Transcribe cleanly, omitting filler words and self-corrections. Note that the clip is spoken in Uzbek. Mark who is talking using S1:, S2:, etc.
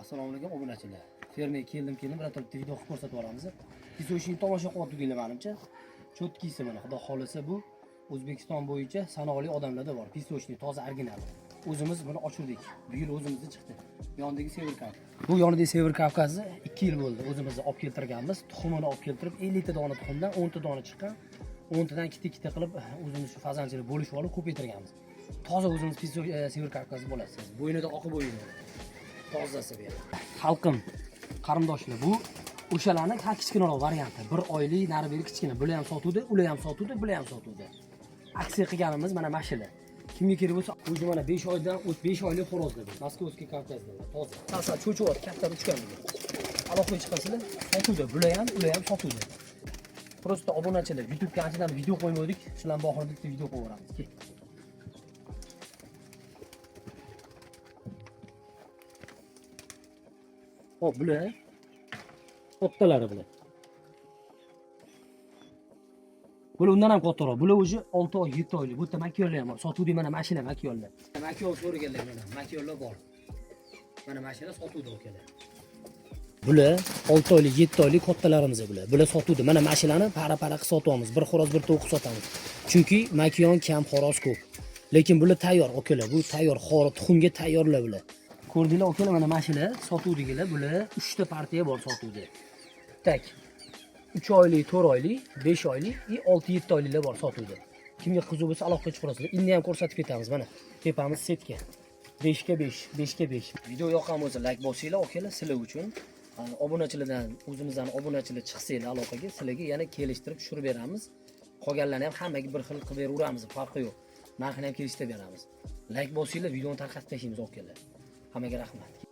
S1: Assalomu alaykum obunachilar. Fermaga keldim, bir atrofda video qilib ko'rsatib yuboramiz. Pisochni tomosha qilib turganlar menimcha. Cho'tkisi mana, xudo xolasa bu O'zbekiston bo'yicha sanoqli odamlarda bor. Pisochni toza original. O'zimiz buni ochirdik. Bu yil o'zimizda chiqdi. Yonidagi Sever Kavkaz. Bu yonidagi Sever Kavkazni 2 yil bo'ldi. O'zimiz olib keltirganmiz. Tuxumini olib keltirib 50 ta dona tuxumdan 10 ta dona chiqqan. 10 tadan ikkita qilib o'zimiz shu farzandchilik bo'lishib olib ko'paytirganmiz. Toza o'zimiz Sever Kavkaz bo'lasiz. Bo'yinida oqib bo'yini. Tozasi bu yerda. Xalqim, qarindoshlar, bu o'shalarning har kichkinaroq varianti. 1 oylik nari beri kichkina. Bular ham sotuvdi, ular ham sotuvdi, bular ham sotuvdi. Aksiya qilganimiz mana mashina. Kimga kerak bo'lsa, o'zi mana 5 oydan 5 oylik xo'rozlar bu. Moskovskiy Kavkazlar. Toza. Sasa cho'chib, katta uchgan bu. Aloqaga chiqasizlar, sotuvdi. Bular ham, ular ham sotuvdi. Prosta obunachilar, YouTube'ga anchadan video qo'ymadik. Shularni oxirida bitta video qo'yib beramiz. Hop, bular ottalari bular. Bular undan ham kattaroq. Bular o'zi 6 oy, 7 oylik. Bu yerda makiyollar ham bor. Sotuvdi mana mashina makiyollar. Makiyol so'raganlar mana. Makiyollar bor. Mana mashina sotuvdi okalar. Bular 6 oylik, 7 oylik kattalarimiz bular. Bular sotuvdi. Mana mashinani para-para qilib sotamiz. Bir xo'roz, bir tovuq sotamiz. Chunki makiyon kam, xo'roz ko'p. Lekin bular tayyor okalar. Bu tayyor, xori tuxumga tayyorlar bular. Ko'rdinglar okalar, mana mashina sotuvdigilar. Bular 3 ta partiya bor sotuvdi. Tak. 3 oylik, 4 oylik, 5 oylik, 6-7 oyliklar bor sotuvdi. Kimga qiziq bo'lsa aloqaga chiqarasizlar. Inni ham ko'rsatib ketamiz mana. Tepamiz setka. 5 ga 5, 5 ga 5. Video yoqqan bo'lsa like bosinglar okalar sizlar uchun. Obunachilardan o'zimizdan obunachilar chiqsanglar aloqaga sizlarga yana kelishtirib tushirib beramiz. Qolganlarni ham hammaga bir xil qilib beraveramiz, farqi yo'q. Narxini ham kelishtirib beramiz. Like bosinglar, videoni tarqatib tashlaymiz okalar. Hammaga rahmat.